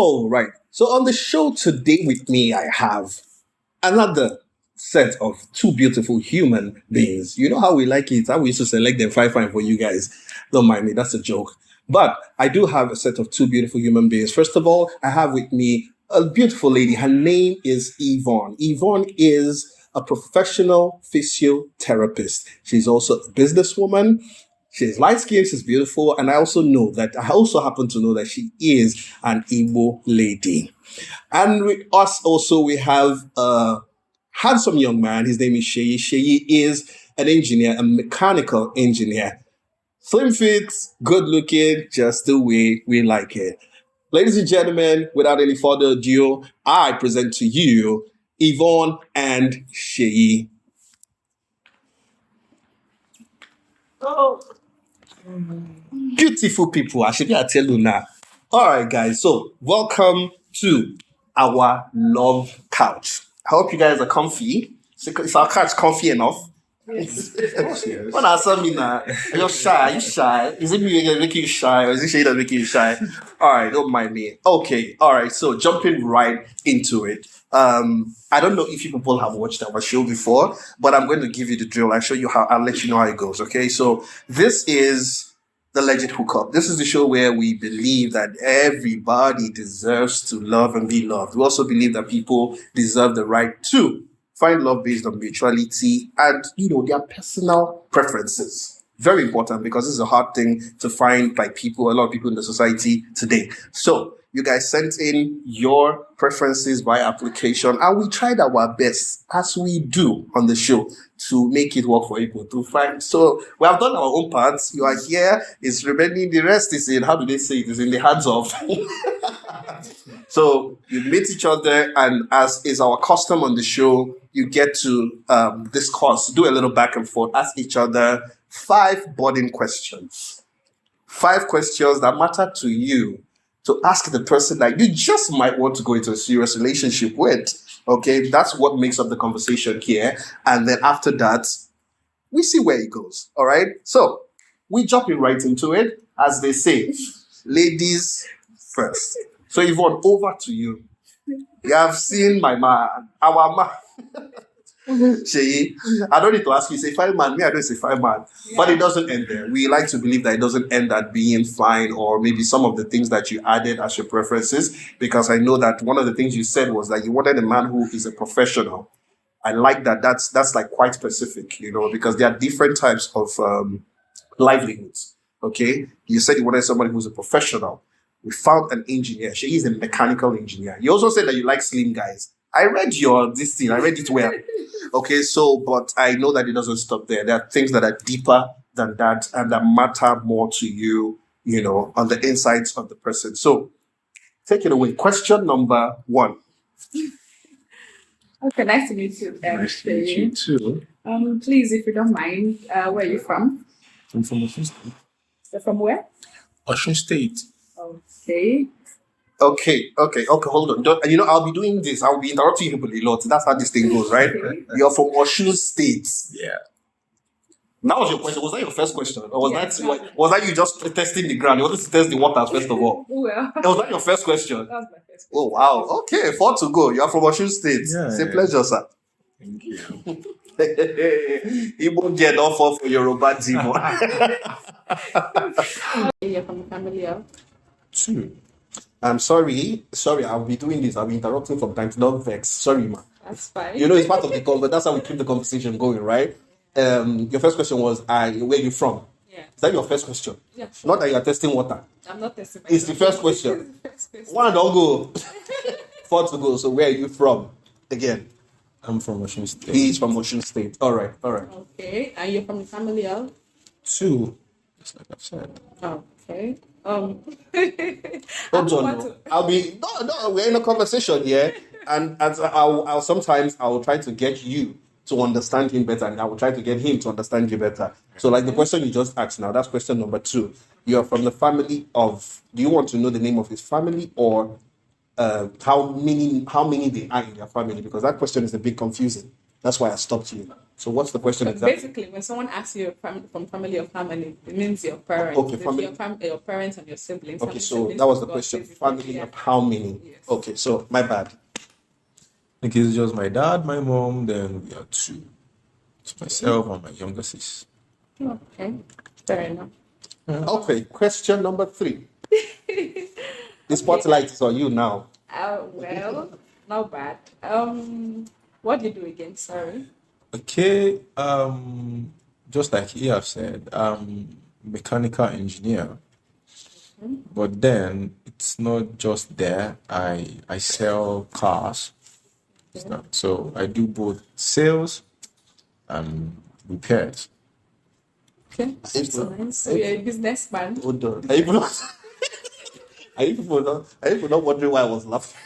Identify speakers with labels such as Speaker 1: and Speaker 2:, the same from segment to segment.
Speaker 1: All right. So on the show today with me, I have another set of two beautiful human beings. You know how we like it. How we used to select them five for you guys. Don't mind me. That's a joke. But I do have a set of two beautiful human beings. First of all, I have with me a beautiful lady. Her name is Yvonne. Yvonne is a professional physiotherapist. She's also a businesswoman. She's light skinned, she's beautiful, and I also happen to know that she is an Igbo lady. And with us also, we have a handsome young man. His name is Sheyi. Sheyi is an engineer, a mechanical engineer. Slim fit, good looking, just the way we like it. Ladies and gentlemen, without any further ado, I present to you Yvonne and Sheyi. Oh. Beautiful people, I should tell you now. All right, guys. So, welcome to our love couch. I hope you guys are comfy. Is our couch comfy enough? Yes. When I saw me now, you're shy. Are you shy? Is it me making you shy, or is it Shay that's making you shy? All right, don't mind me. Okay, all right. So, jumping right into it. I don't know if you people have watched our show before, but I'm going to give you the drill. I'll show you how. I'll let you know how it goes. Okay, so this is the Legit Hookup. This is the show where we believe that everybody deserves to love and be loved. We also believe that people deserve the right to find love based on mutuality and their personal preferences. Very important, because this is a hard thing to find by people, a lot of people in the society today. So you guys sent in your preferences by application, and we tried our best, as we do on the show, to make it work for people to find. So we have done our own parts. You are here. It's remaining. The rest is in, how do they say it? Is in the hands of. So you meet each other, and as is our custom on the show, you get to discuss, do a little back and forth, ask each other 5 burning questions. 5 questions that matter to you, to ask the person that you just might want to go into a serious relationship with. Okay, that's what makes up the conversation here. And then after that, we see where it goes. All right, so we jumping right into it. As they say, ladies first. So Yvonne, over to you. You have seen my man, our man. Sheyi, I don't need to ask you, say fine man. Me, I don't say fine man. Yeah. But it doesn't end there. We like to believe that it doesn't end at being fine, or maybe some of the things that you added as your preferences. Because I know that one of the things you said was that you wanted a man who is a professional. I like that. That's like quite specific, because there are different types of livelihoods. Okay, you said you wanted somebody who's a professional. We found an engineer. She is a mechanical engineer. You also said that you like slim guys. I read this thing. I read it well. Okay, so, but I know that it doesn't stop there. There are things that are deeper than that and that matter more to you, on the insides of the person. So, take it away. Question number 1.
Speaker 2: Okay, nice to meet you.
Speaker 1: Nice to meet you too.
Speaker 2: Please, if you don't mind, where are you from?
Speaker 1: I'm from Osun State.
Speaker 2: You're from where?
Speaker 1: Osun State.
Speaker 2: Okay.
Speaker 1: Okay, hold on. I'll be doing this. I'll be interrupting people a lot. That's how this thing goes, right? Okay. You're from Osun State. Yeah. That was your question. Was that your first question? Or was that you just testing the ground? You wanted to test the waters first of all?
Speaker 2: Well.
Speaker 1: Was that your first question?
Speaker 2: That was my first question.
Speaker 1: Oh, wow. Okay, 4 to go. You're from Osun State. Yeah, it's a pleasure, sir.
Speaker 3: Thank you.
Speaker 1: Igbo get off for Yoruba Dimo.
Speaker 2: You're from a family of?
Speaker 1: 2. I'm sorry, I'll be doing this. I'll be interrupting from time to don't vex. Sorry, man.
Speaker 2: That's fine.
Speaker 1: It's part of the call, but that's how we keep the conversation going, right? Your first question was, where you from?
Speaker 2: Yeah.
Speaker 1: Is that your first question?
Speaker 2: Yeah. Sure.
Speaker 1: Not that you're testing water.
Speaker 2: I'm not testing water.
Speaker 1: It's the first question. One, don't go. 4 to go. So where are you from? Again.
Speaker 3: I'm from Osun State.
Speaker 1: He's from Osun State. All right.
Speaker 2: Okay. And you're from the family of?
Speaker 3: 2. Just like I've said.
Speaker 2: Okay.
Speaker 1: Hold on. No, we're in a conversation here, and I'll sometimes try to get you to understand him better, and I will try to get him to understand you better. So, like the question you just asked now, that's question number 2. You're from the family of. Do you want to know the name of his family, or how many they are in their family? Because that question is a bit confusing. That's why I stopped you. So what's the question
Speaker 2: So
Speaker 1: exactly?
Speaker 2: basically, when someone asks you from family or family, it means your parents.
Speaker 1: Okay,
Speaker 2: If
Speaker 1: family.
Speaker 2: your parents and your siblings.
Speaker 1: Okay,
Speaker 2: Family,
Speaker 1: so
Speaker 2: siblings
Speaker 1: that was
Speaker 2: to
Speaker 1: the
Speaker 2: God,
Speaker 1: question.
Speaker 2: basically,
Speaker 1: Family
Speaker 2: yeah.
Speaker 1: of how many?
Speaker 2: Yes.
Speaker 1: Okay, so my bad.
Speaker 3: I think it's just my dad, my mom, then we are two. It's myself and my younger sis.
Speaker 2: Okay, fair enough.
Speaker 1: Okay, question number 3. The
Speaker 2: Okay.
Speaker 1: spotlight is on you now.
Speaker 2: Well, not bad. What do you do again? Sorry.
Speaker 3: Okay, just like he have said, mechanical engineer. But then it's not just there. I sell cars. So I do both sales and repairs.
Speaker 2: Okay, that's nice. So you're a businessman.
Speaker 1: Hold on. Are you not wondering why I was laughing?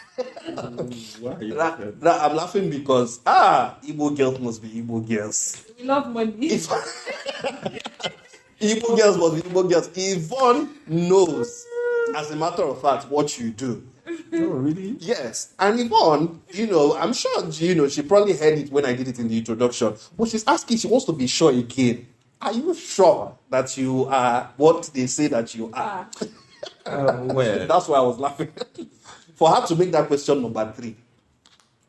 Speaker 1: I'm laughing because Igbo girls must be Igbo girls.
Speaker 2: We love money.
Speaker 1: Igbo girls must be Igbo girls. Yvonne knows, as a matter of fact, what you do.
Speaker 3: Oh, really?
Speaker 1: Yes. And Yvonne, I'm sure, she probably heard it when I did it in the introduction. But she's asking, she wants to be sure again. Are you sure that you are what they say that you are?
Speaker 3: Well,
Speaker 1: That's why I was laughing. For her to make that question number 3.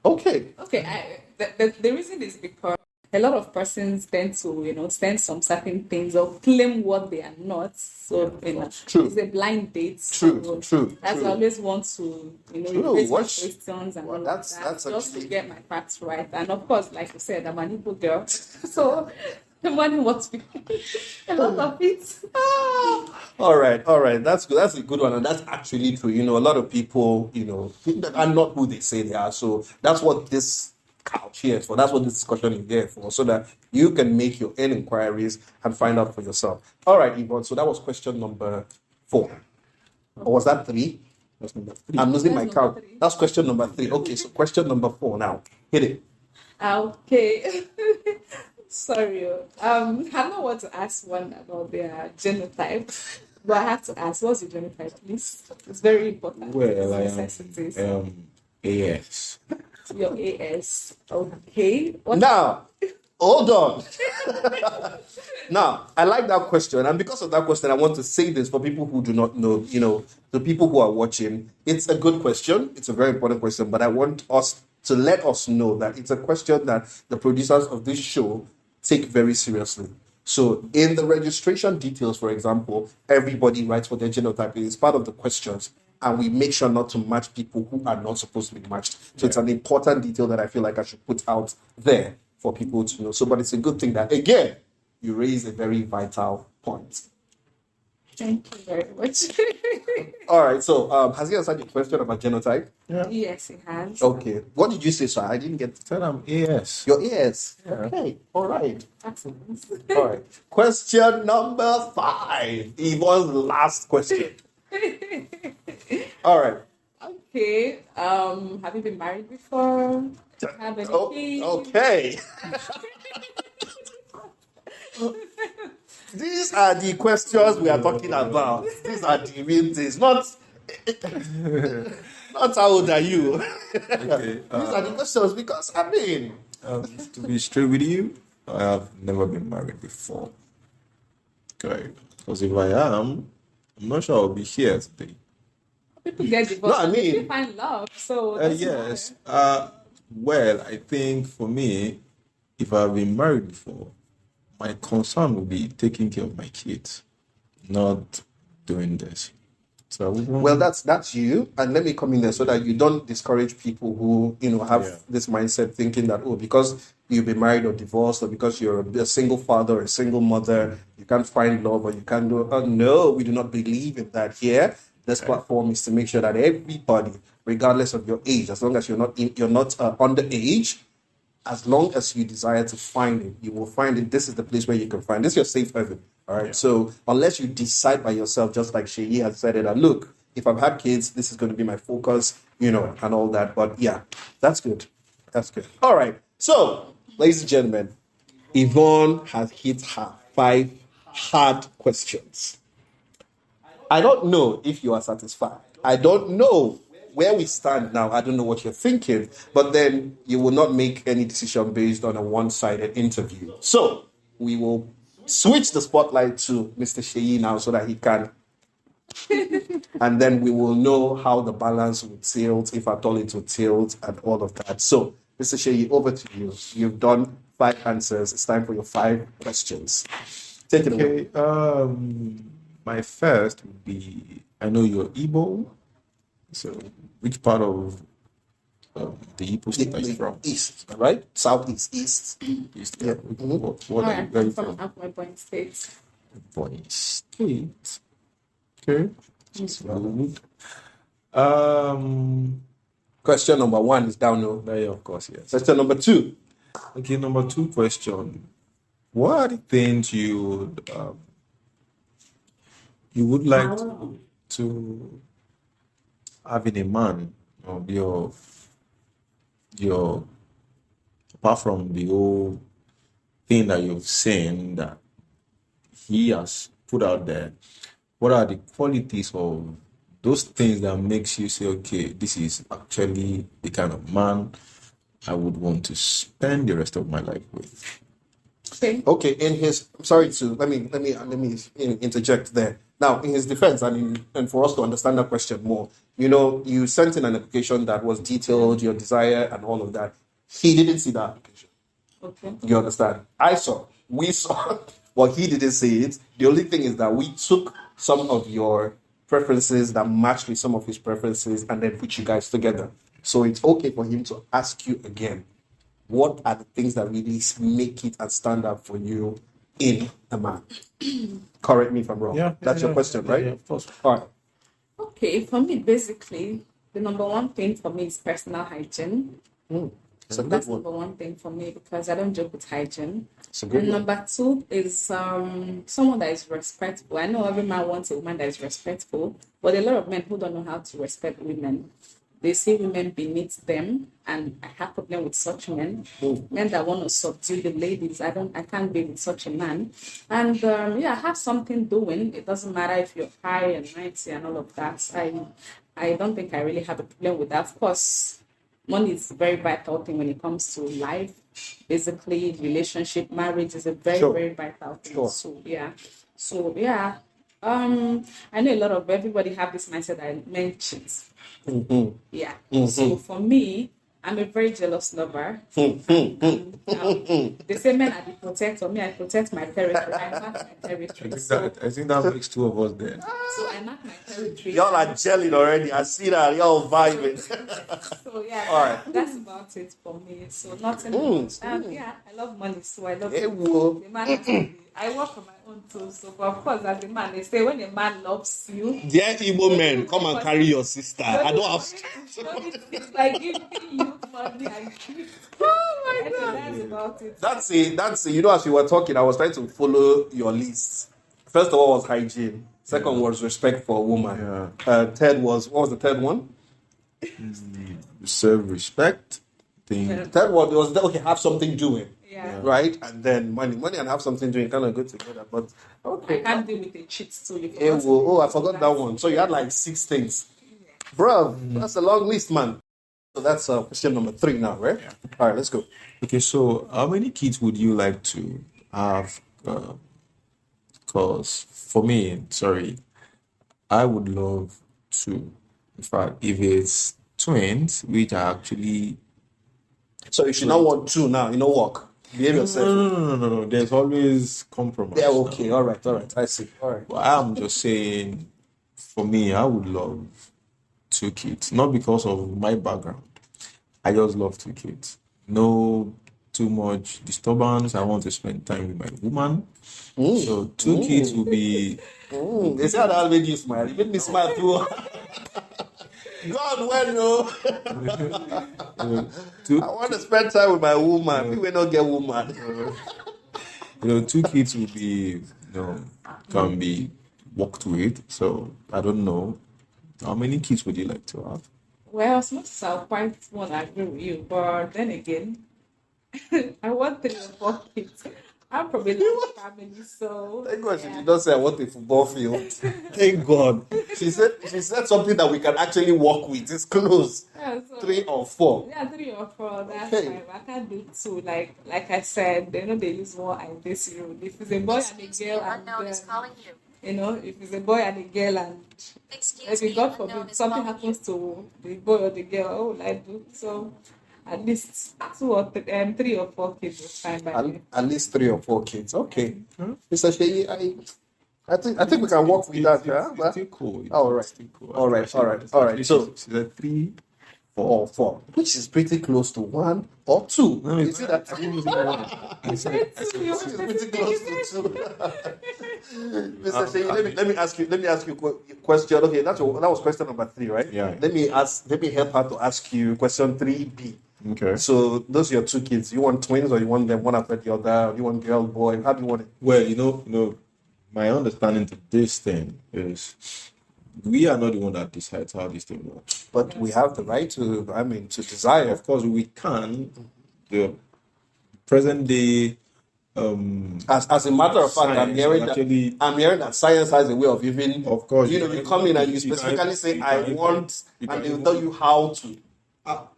Speaker 1: Okay.
Speaker 2: Okay, the reason is because a lot of persons tend to, stand some certain things or claim what they are not. So,
Speaker 1: True.
Speaker 2: it's a blind date.
Speaker 1: True.
Speaker 2: That's why I always want to, rephrase my questions and all of that.
Speaker 1: That's
Speaker 2: Just to
Speaker 1: actually-
Speaker 2: get my facts right. And of course, like you said, I'm an Igbo girl. So, the money wants to be a lot of it.
Speaker 1: All right. That's good. That's a good one, and that's actually true. A lot of people, are not who they say they are. So that's what this couch here is for. That's what this discussion is there for, so that you can make your own inquiries and find out for yourself. All right, Yvonne. So that was question number 4, or was that 3?
Speaker 3: that's number 3.
Speaker 1: I'm losing my
Speaker 2: That's
Speaker 1: count.
Speaker 2: number 3.
Speaker 1: That's question number 3. Okay, so question number 4 now. Hit it.
Speaker 2: Okay. Sorry. I don't want to ask one about their genotype, but I have to ask, what's your genotype, please? It's very important.
Speaker 3: Well, I
Speaker 2: It's necessities.
Speaker 3: am AS.
Speaker 2: Your AS. Okay. What?
Speaker 1: Now, hold on. Now, I like that question, and because of that question, I want to say this for people who do not know, the people who are watching. It's a good question. It's a very important question, but I want us to let us know that it's a question that the producers of this show take very seriously. So in the registration details, for example, everybody writes what their genotype is. It's part of the questions, and we make sure not to match people who are not supposed to be matched. So it's an important detail that I feel like I should put out there for people to know. So, but it's a good thing that, again, you raise a very vital point.
Speaker 2: Thank you very much.
Speaker 1: All right, so has he answered your question about genotype?
Speaker 2: Yes, it has.
Speaker 1: Okay. What did you say, sir? I didn't get
Speaker 3: Tell I'm AS.
Speaker 1: your ears.
Speaker 3: Yeah.
Speaker 1: Okay, all right.
Speaker 2: That's nice.
Speaker 1: All right. Question number 5. Yvonne's last question. All right.
Speaker 2: Okay. Have you been married before? Have any kids?
Speaker 1: Okay. These are the questions we are talking about. These are the real things, not how old are you.
Speaker 3: Okay.
Speaker 1: These are the questions because
Speaker 3: To be straight with you, I have never been married before. Okay. Because if I am, I'm not sure I'll be here today.
Speaker 2: People get divorced.
Speaker 1: No, I
Speaker 2: and they
Speaker 1: mean-
Speaker 2: still find love. So it doesn't
Speaker 3: Yes.
Speaker 2: matter.
Speaker 3: Well, I think for me, if I've been married before, my concern would be taking care of my kids, not doing this. So I wouldn't-
Speaker 1: well, that's you. And let me come in there so that you don't discourage people who have
Speaker 3: Yeah.
Speaker 1: this mindset thinking that because you've been married or divorced, or because you're a single father or a single mother, you can't find love or you can't do. No, we do not believe in that here. This platform is to make sure that everybody, regardless of your age, as long as you're not underage, as long as you desire to find it, you will find it. This is the place where you can find. This is your safe haven. All right. So unless you decide by yourself, just like Sheyi has said it, and look, if I've had kids, this is going to be my focus, and all that. But yeah, that's good. That's good. All right. So, ladies and gentlemen, Yvonne has hit her 5 hard questions. I don't know if you are satisfied. I don't know where we stand now, I don't know what you're thinking, but then you will not make any decision based on a one-sided interview. So we will switch the spotlight to Mr. Sheyi now so that he can, and then we will know how the balance will tilt, if at all it will tilt, and all of that. So, Mr. Sheyi, over to you. You've done 5 answers. It's time for your 5 questions. Take it away.
Speaker 3: Okay. My first would be, I know you're Igbo. So, which part of the Igbo state are you from?
Speaker 1: East, right? Southeast, east.
Speaker 3: East.
Speaker 1: Yeah.
Speaker 3: What are you, where are you from?
Speaker 2: Akwa State.
Speaker 3: Ebonyi State. Okay. That's good.
Speaker 1: Question number 1 is down low.
Speaker 3: Yeah, of course, yes.
Speaker 1: Question number 2.
Speaker 3: Okay, number 2 question. What are the things you would like to have in a man, or your apart from the whole thing that you've seen that he has put out there? What are the qualities of those things that makes you say, okay, this is actually the kind of man I would want to spend the rest of my life with?
Speaker 1: Okay, in his, sorry to let me interject there. Now, in his defense, and for us to understand that question more, you sent in an application that was detailed, your desire and all of that. He didn't see that application.
Speaker 2: Okay.
Speaker 1: You understand? We saw, well, he didn't see it. The only thing is that we took some of your preferences that matched with some of his preferences and then put you guys together. So it's okay for him to ask you again, what are the things that really make it and stand out for you in a man? Correct me if I'm wrong. That's your question, right?
Speaker 3: Yeah, of course.
Speaker 1: All right.
Speaker 2: Okay, for me, basically, the number 1 thing for me is personal hygiene.
Speaker 1: It's a good
Speaker 2: That's
Speaker 1: one.
Speaker 2: number 1 thing for me because I don't joke with hygiene.
Speaker 1: It's a good
Speaker 2: And
Speaker 1: one.
Speaker 2: number 2 is someone that is respectful. I know every man wants a woman that is respectful, but a lot of men who don't know how to respect women, they see women beneath them, and I have problem with such men. Men that want to subdue the ladies. I can't be with such a man. And have something doing. It doesn't matter if you're high and mighty and all of that. I don't think I really have a problem with that. Of course, money is a very vital thing when it comes to life. Basically, relationship, marriage is a very, very vital thing.
Speaker 1: Sure.
Speaker 2: So I know a lot of everybody have this mindset that men cheat. Yeah. So for me, I'm a very jealous lover. They say men are the protector. Me, I protect my territory. I mark my territory.
Speaker 3: I think that makes 2 of us there.
Speaker 2: So I mark my territory.
Speaker 1: Y'all are gelling already. I see that. Y'all vibing.
Speaker 2: So yeah,
Speaker 1: All right.
Speaker 2: that's about it for me. So nothing much. I love money, so I love
Speaker 1: Hey,
Speaker 2: it.
Speaker 1: whoa.
Speaker 2: The man has to be- I work for my own too. So but of course, as a man, they say when a man loves you,
Speaker 1: Dear Igbo men, come and carry your sister. I don't have.
Speaker 2: it's like giving you money and gift. Oh my god, that's about it.
Speaker 1: That's it. As you were talking, I was trying to follow your list. First of all was hygiene. Second was respect for a woman. Third was, what was the third one?
Speaker 3: Self-respect.
Speaker 1: Third one was, okay, have something doing.
Speaker 2: Yeah.
Speaker 1: Right? And then money and have something doing kind of go together. But okay.
Speaker 2: I can't deal with a cheat too.
Speaker 1: I forgot that one. So you had like 6 things. Bro, that's a long list, man. So that's question number 3 now, right?
Speaker 3: Yeah.
Speaker 1: All right, let's go.
Speaker 3: Okay, so how many kids would you like to have? Because for me, I would love to. In fact, if it's twins, which are actually
Speaker 1: So you should not want 2 now. Work. Behave yourself.
Speaker 3: no. There's always compromise.
Speaker 1: Yeah, okay. All right. I see. All right.
Speaker 3: But I'm just saying, for me, I would love 2 kids, not because of my background. I just love 2 kids. No too much disturbance. I want to spend time with my woman. So 2 kids will be.
Speaker 1: They said that made you smile. You made me smile too. God, when I want to spend time with my woman. We will not get woman.
Speaker 3: 2 kids will be, can be worked with. So I don't know. How many kids would you like to have?
Speaker 2: Well, as much as I quite want to agree with you, but then again, I want 3 or 4 kids. I'm from a large family, so
Speaker 1: Thank God she did not say I want a football field. Thank God. She said something that we can actually work with. It's close.
Speaker 2: Yeah, so
Speaker 1: 3 or 4.
Speaker 2: yeah, 3 or 4. That's
Speaker 1: Okay.
Speaker 2: fine. I can't do 2. Like I said, they use one and this rule. If it's a boy and a girl,
Speaker 4: Unknown is
Speaker 2: and
Speaker 4: calling you.
Speaker 2: if it's a boy and a girl, and
Speaker 4: Excuse
Speaker 2: maybe
Speaker 4: me,
Speaker 2: God
Speaker 4: unknown
Speaker 2: forbid
Speaker 4: is
Speaker 2: something
Speaker 4: calling
Speaker 2: happens to the boy or the girl, what will I do? So at least 3 or 4 kids is fine by me.
Speaker 1: At least 3 or 4 kids. Okay. Mr. Sheyi, I think we can work with that.
Speaker 3: It's still cool.
Speaker 1: All right.
Speaker 3: It's still cool.
Speaker 1: All right. So
Speaker 3: she said 3.
Speaker 1: or 4, which is pretty close to 1 or 2.
Speaker 3: No,
Speaker 1: You see that?
Speaker 3: I didn't say one. I said
Speaker 1: Which is pretty close to 2. Mr. Sheyi, let me ask you a question. Okay, that was question number 3, right?
Speaker 3: Yeah.
Speaker 1: Let me help her to ask you question 3B.
Speaker 3: Okay.
Speaker 1: So those are your 2 kids. You want twins or you want them one after the other? Or you want girl, boy? How do you want it?
Speaker 3: Well, you know, my understanding to this thing is we are not the one that decides how this thing works.
Speaker 1: But we have the right to desire.
Speaker 3: Of course, we can. The present day,
Speaker 1: As a matter of fact, I'm
Speaker 3: Science,
Speaker 1: hearing that science has a way of even.
Speaker 3: Of course,
Speaker 1: you come in and you specifically say, "I want," and they'll tell you how to.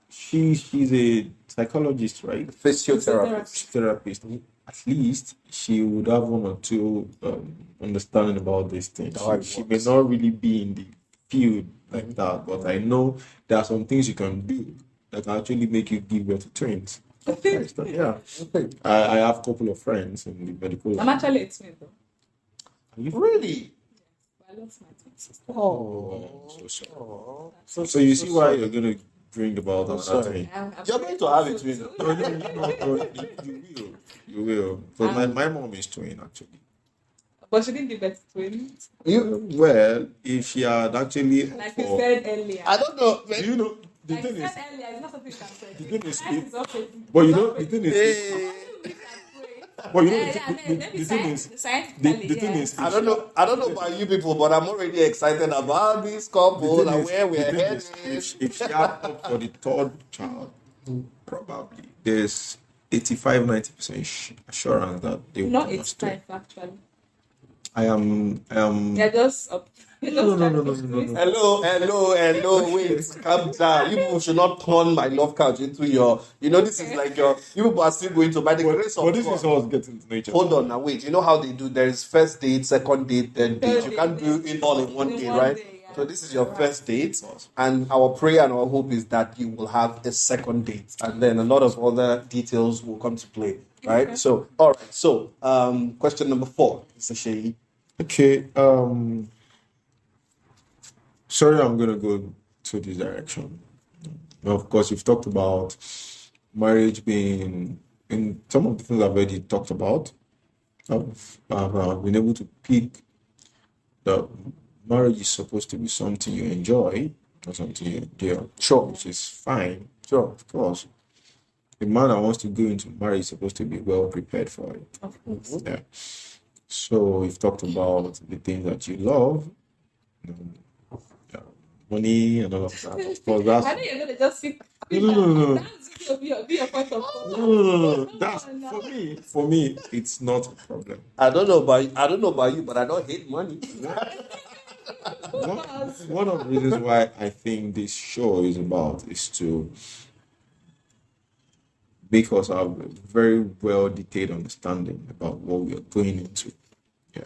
Speaker 3: she's a psychologist, right?
Speaker 1: Physiotherapist.
Speaker 3: Therapist. At least she would have 1 or 2 understanding about these things.
Speaker 1: How it
Speaker 3: She may
Speaker 1: works.
Speaker 3: not really be in the field like that, but I know there are some things you can do that can actually make you give birth to twins. Yeah.
Speaker 1: Okay.
Speaker 3: I have a couple of friends in the medical.
Speaker 2: I'm actually a twin though.
Speaker 1: Really?
Speaker 2: But I lost my twin sister.
Speaker 1: Oh.
Speaker 3: So sorry. So you see why you're gonna bring about another
Speaker 1: sorry.
Speaker 3: thing.
Speaker 2: I'm
Speaker 1: You're going to have a twin.
Speaker 3: No, you will. Because my mom is twin actually.
Speaker 2: But she didn't give birth to twins.
Speaker 3: Well, if she had actually
Speaker 2: Like you said earlier.
Speaker 1: I don't know.
Speaker 3: do you know the
Speaker 2: Like
Speaker 3: thing
Speaker 2: you
Speaker 3: is,
Speaker 2: said earlier, it's not something you can say.
Speaker 3: the thing is,
Speaker 2: Science is okay.
Speaker 3: but you know the thing is,
Speaker 1: Hey,
Speaker 3: but you know
Speaker 2: The
Speaker 3: the thing is,
Speaker 1: I don't know about you people, but I'm already excited about this couple
Speaker 3: the thing
Speaker 1: and
Speaker 3: is,
Speaker 1: where we're
Speaker 3: the thing
Speaker 1: headed.
Speaker 3: is, if she had up for the 3rd child, probably there's 85-90% assurance that they will
Speaker 2: Not
Speaker 3: come
Speaker 2: it's
Speaker 3: as twin.
Speaker 2: 5 actually.
Speaker 3: I am.
Speaker 2: They're just up.
Speaker 3: No.
Speaker 1: Hello, wait, calm down. You people should not turn my love couch into your, this is like you people are still going to, by the grace of
Speaker 3: But this
Speaker 1: God.
Speaker 3: is how it's getting to nature.
Speaker 1: Hold on now, wait. You know how they do? There is first date, second date, third date. You can't do it all in one day, right?
Speaker 2: Yeah.
Speaker 1: So this is your first date, and our prayer and our hope is that you will have a second date, and then a lot of other details will come to play, right?
Speaker 2: Okay.
Speaker 1: So, all right. So, question number 4, Mr. Sheyi.
Speaker 3: Okay. Sorry, I'm gonna go to this direction. Now, of course, you've talked about marriage being in some of the things I've already talked about. I've been able to pick that marriage is supposed to be something you enjoy or something you endure.
Speaker 1: Sure.
Speaker 3: Which is fine,
Speaker 1: Sure.
Speaker 3: of course. A man that wants to go into marriage is supposed to be well prepared for it.
Speaker 2: Of course.
Speaker 3: Yeah. So we've talked about the things that you love, yeah, money and all of that. Of course, that's
Speaker 2: I know you're gonna just sit.
Speaker 3: No.
Speaker 2: That's gonna be your point of contact.
Speaker 3: no. That's
Speaker 2: No.
Speaker 3: for me, it's not a problem.
Speaker 1: I don't know about you, but I don't hate money.
Speaker 3: One of the reasons why I think this show is about is to make us have a very well detailed understanding about what we are going into. Yeah.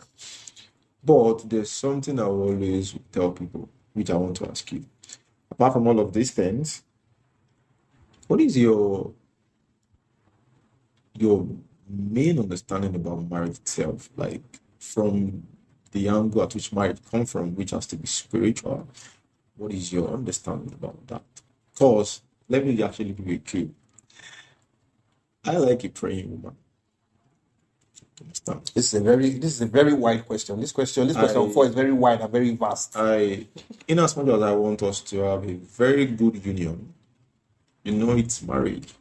Speaker 3: But there's something I will always tell people, which I want to ask you. Apart from all of these things, what is your main understanding about marriage itself? Like from the angle at which marriage comes from, which has to be spiritual. What is your understanding about that? Because let me actually give you a clue. I like a praying woman. Understand?
Speaker 1: This is a very wide question. This question 4 is very wide and very vast.
Speaker 3: In as much as I want us to have a very good union, it's marriage.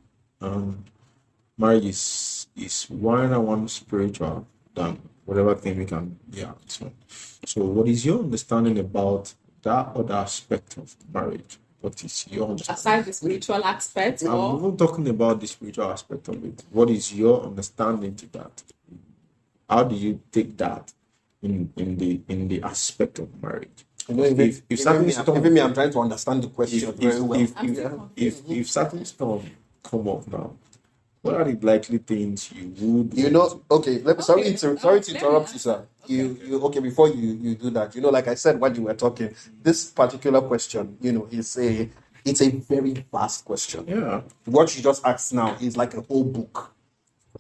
Speaker 3: Marriage is one and one spiritual than whatever thing we can. Yeah. So what is your understanding about that other aspect of marriage? What is your understanding?
Speaker 2: Aside the spiritual aspect,
Speaker 3: I'm
Speaker 2: or
Speaker 3: even talking about the spiritual aspect of it. What is your understanding to that? how do you take that in the aspect of marriage?
Speaker 1: You know,
Speaker 3: If certain
Speaker 1: even me, I'm trying to understand the question very well.
Speaker 3: if certain storm come up now, what are the likely things you would
Speaker 1: You know, okay, sorry to interrupt you, sir. You okay, before you do that, you know, like I said when you were talking, this particular question, you know, it's a very vast question.
Speaker 3: Yeah.
Speaker 1: What you just asked now is like a whole book.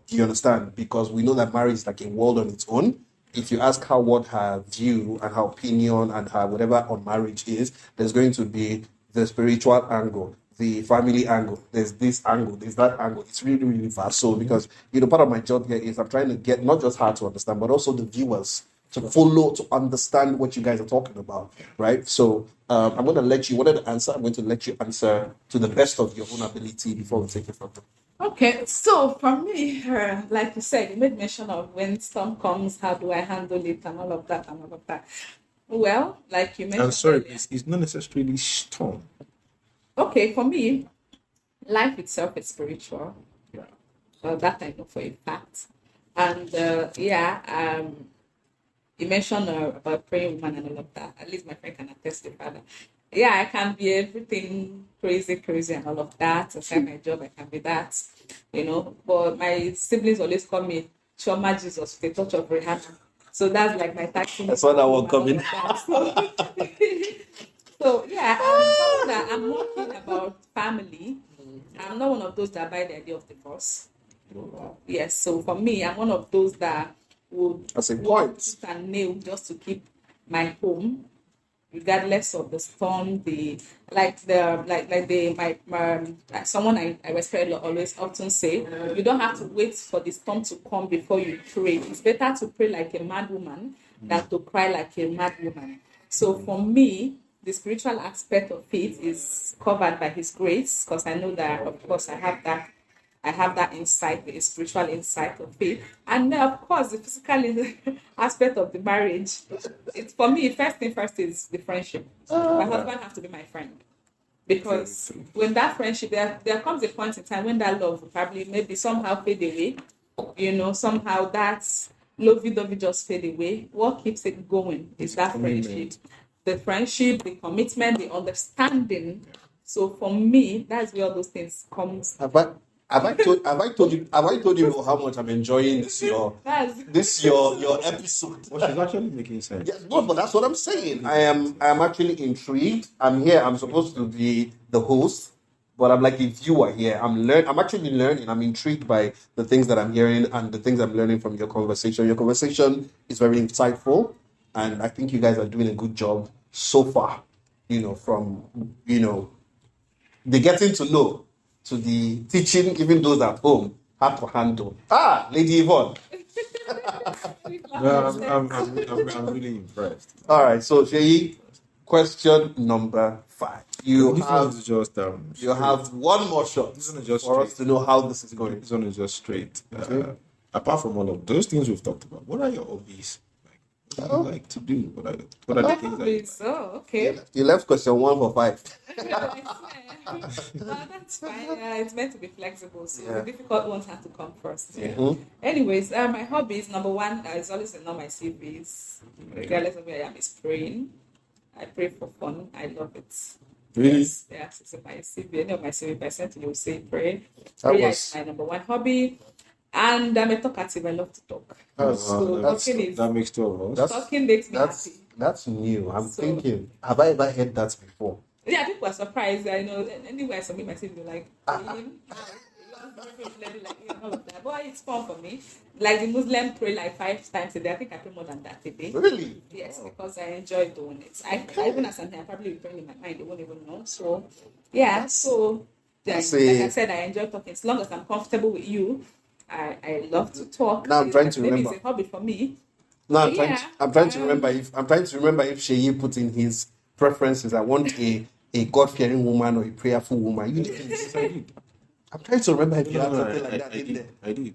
Speaker 1: Do you understand? Because we know that marriage is like a world on its own. If you ask her what her view and her opinion and her whatever on marriage is, there's going to be the spiritual angle, the family angle, there's this angle, there's that angle. It's really, really vast. So because you know, part of my job here is I'm trying to get not just her to understand, but also the viewers to follow, to understand what you guys are talking about, right? So I'm going to let you, whatever the answer, I'm going to let you answer to the best of your own ability before we take it from there.
Speaker 2: Okay, so for me, like you said, you made mention of when storm comes, how do I handle it, and all of that, and all of that. Well, like you mentioned,
Speaker 3: I'm sorry,
Speaker 2: earlier-
Speaker 3: it's not necessarily storm.
Speaker 2: okay, for me, life itself is spiritual.
Speaker 3: Yeah.
Speaker 2: That I know for a fact. And you mentioned about praying woman and all of that. At least my friend can attest to that. Yeah, I can be everything crazy and all of that. Aside my job, I can be that, you know. But my siblings always call me Choma Jesus with a touch of Rihanna. So that's like my taxi.
Speaker 1: That's what I want coming.
Speaker 2: So yeah, I'm someone that I'm more keen about family. I'm not one of those that buy the idea of divorce. Yes, so for me, I'm one of those that would
Speaker 1: That's a point.
Speaker 2: tooth and nail just to keep my home, regardless of the storm. Someone I respect always often say, you don't have to wait for the storm to come before you pray. It's better to pray like a mad woman than to cry like a mad woman. So for me, the spiritual aspect of it is covered by His grace, because I know that, of course, I have that insight, the spiritual insight of it. And then, of course, the physical aspect of the marriage. It's for me, first thing first is the friendship. My husband has to be my friend. Because when that friendship, there comes a point in time when that love will probably maybe somehow fade away. You know, somehow that lovey-dovey just fade away. What keeps it going is that friendship. The friendship, the commitment, the understanding. So for me, that's where all those things comes.
Speaker 1: Have I told you how much I'm enjoying this your episode?
Speaker 3: Well, she's actually making sense.
Speaker 1: Yes, no, but that's what I'm saying. I am actually intrigued. I'm here. I'm supposed to be the host, but I'm like a viewer here. I'm actually learning. I'm intrigued by the things that I'm hearing and the things I'm learning from your conversation. Your conversation is very insightful, and I think you guys are doing a good job so far. You know, from the getting to know to the teaching, even those at home, how to handle. Lady Yvonne.
Speaker 3: No, I'm really impressed.
Speaker 1: All right, so Sheyi, question number 5. You
Speaker 3: This
Speaker 1: have
Speaker 3: one is just
Speaker 1: you have one more shot
Speaker 3: This one is just
Speaker 1: for us to know how this is going.
Speaker 3: This one is just straight. Apart from all of those things we've talked about, what are your hobbies? Like, what do you like to do? What are the things that you like?
Speaker 2: Oh, okay.
Speaker 1: You left question 1 for 5.
Speaker 2: Well, that's fine. It's meant to be flexible, so
Speaker 1: Yeah.
Speaker 2: the difficult ones have to come first.
Speaker 1: Mhm.
Speaker 2: Anyways, my hobbies, number one, is always on my CVs, regardless of where I am, is praying. I pray for fun. I love it.
Speaker 1: Really?
Speaker 2: Yes, it's in my CV. Any of my CV, if I sent you, will say pray.
Speaker 1: That
Speaker 2: Prayer
Speaker 1: was-
Speaker 2: is my number one hobby. And I'm a talkative. I love to talk. So talking is
Speaker 3: That makes 2 of us.
Speaker 1: That's
Speaker 2: talking makes me happy.
Speaker 1: that's new. I'm
Speaker 2: So-
Speaker 1: thinking, have I ever heard that before?
Speaker 2: Yeah, people are surprised. I know. Anywhere I submit my CV, they're like, all of that. But it's fun for me. Like the Muslim pray like 5 times a day. I think I pray more than that a day.
Speaker 1: Really?
Speaker 2: Yes, because I enjoy doing it. I even as I'm here, I probably be praying in my mind. They won't even know. So, yeah. So,
Speaker 1: That's
Speaker 2: like
Speaker 1: a-
Speaker 2: I said, I enjoy talking. As long as I'm comfortable with you, I love to talk.
Speaker 1: Now I'm trying to
Speaker 2: Maybe
Speaker 1: remember.
Speaker 2: it's a hobby for me.
Speaker 1: No,
Speaker 2: Yeah,
Speaker 1: I'm trying to remember if Sheyi put in his preferences. I want a God-fearing woman or a prayerful woman. You did.
Speaker 3: Yes, I did.
Speaker 1: I'm trying to remember if you had
Speaker 3: No,
Speaker 1: something like that
Speaker 3: I
Speaker 1: in
Speaker 3: did.
Speaker 1: there.
Speaker 3: I did.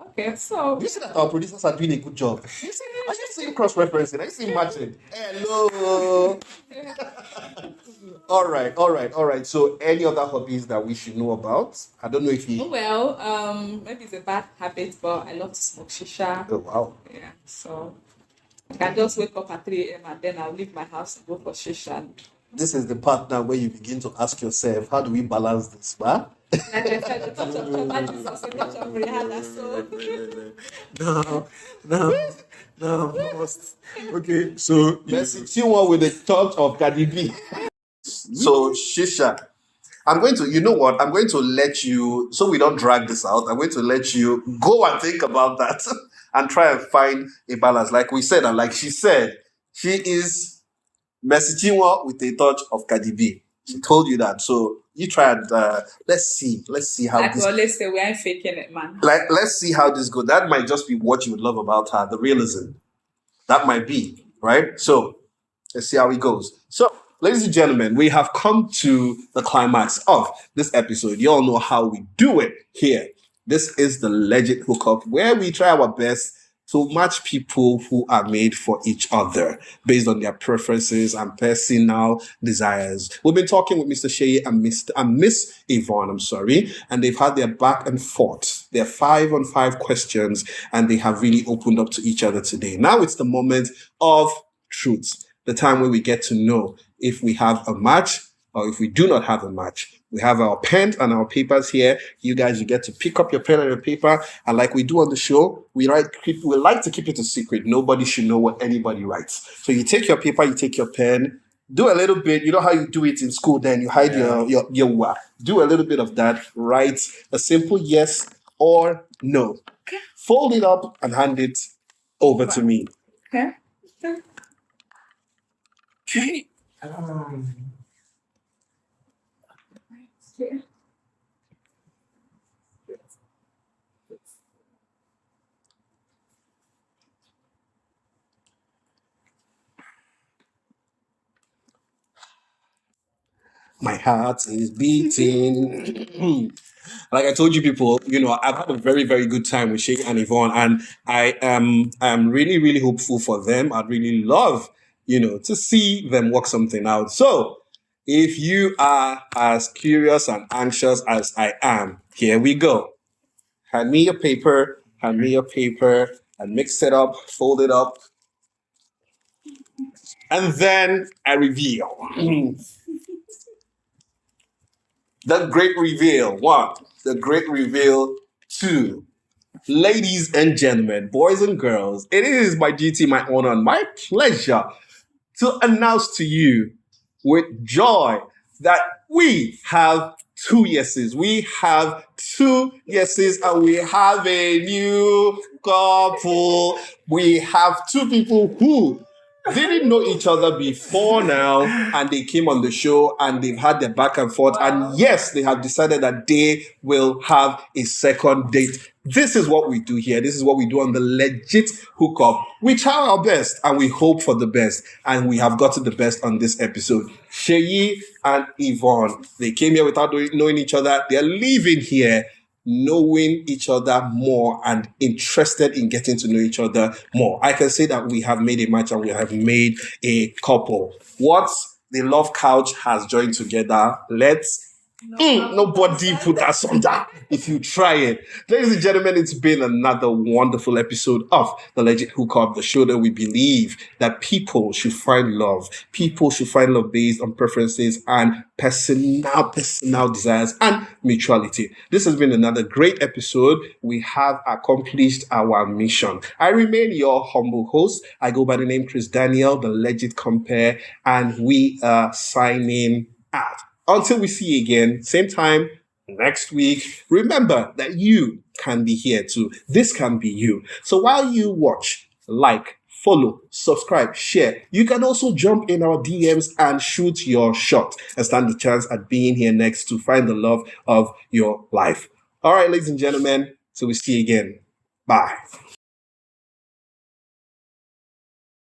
Speaker 2: Okay, so
Speaker 1: You see that our producers are doing a good job. You see, are you seeing cross-referencing? Are you seeing matching? Hello. All right, all right, all right. So, any other hobbies that we should know about? I don't know if you.
Speaker 2: Well, maybe it's a bad habit, but I love to smoke shisha.
Speaker 1: Oh, wow.
Speaker 2: Yeah, so I can just wake up at 3 a.m. and then I'll leave my house and go for shisha.
Speaker 1: This is the part now where you begin to ask yourself, how do we balance this, man?
Speaker 2: Like I said, the touch of Choma is also a touch of Rihanna, so.
Speaker 3: No, must. Okay, so
Speaker 1: Messi, see one with the touch of Cardi B. So, Shisha. I'm going to, you know what? I'm going to let you, so we don't drag this out, I'm going to let you go and think about that and try and find a balance. Like we said, and like she said, she is Messi Chinwa with a touch of Cardi B. She told you that. So you try and let's see how
Speaker 2: Like we
Speaker 1: this,
Speaker 2: always say, we ain't faking it, man.
Speaker 1: let's see how this goes. That might just be what you would love about her, the realism. That might be, right? So let's see how it goes. So, ladies and gentlemen, we have come to the climax of this episode. You all know how we do it here. This is the Legit Hookup, where we try our best to match people who are made for each other based on their preferences and personal desires. We've been talking with Mr. Sheyi and Miss Yvonne, and they've had their back and forth. They're 5-on-5 questions, and they have really opened up to each other today. Now it's the moment of truth, the time where we get to know if we have a match or if we do not have a match. We have our pen and our papers here. You guys, you get to pick up your pen and your paper. And like we do on the show, we like to keep it a secret. Nobody should know what anybody writes. So you take your paper, you take your pen, do a little bit. You know how you do it in school, then you hide your do a little bit of that. Write a simple yes or no. Fold it up and hand it over to me.
Speaker 2: Okay.
Speaker 3: okay.
Speaker 1: My heart is beating. Like I told you people, I've had a very, very good time with Sheyi and Yvonne, and I'm really, really hopeful for them. I'd really love, to see them work something out. So if you are as curious and anxious as I am, here we go. Hand me your paper, and mix it up, fold it up. And then I reveal. The great reveal. 1. The great reveal. 2. Ladies and gentlemen, boys and girls, it is my duty, my honor, and my pleasure to announce to you with joy that we have 2 yeses. We have 2 yeses, and we have a new couple. We have 2 people who didn't know each other before now, and they came on the show and they've had their back and forth. And yes, they have decided that they will have a second date. This is what we do here. This is what we do on the Legit Hookup. We try our best and we hope for the best. And we have gotten the best on this episode. Sheyi and Yvonne, they came here without knowing each other. They're leaving here knowing each other more and interested in getting to know each other more. I can say that we have made a match and we have made a couple. What the love couch has joined together, nobody put us under if you try it. Ladies and gentlemen, it's been another wonderful episode of the Legit Hookup, the show that we believe that people should find love. People should find love based on preferences and personal desires and mutuality. This has been another great episode. We have accomplished our mission. I remain your humble host. I go by the name Chris Daniel, the Legit Compere, and we are signing out. Until we see you again, same time next week, remember that you can be here too. This can be you. So while you watch, like, follow, subscribe, share, you can also jump in our DMs and shoot your shot and stand the chance at being here next to find the love of your life. All right, ladies and gentlemen, so we see you again. Bye.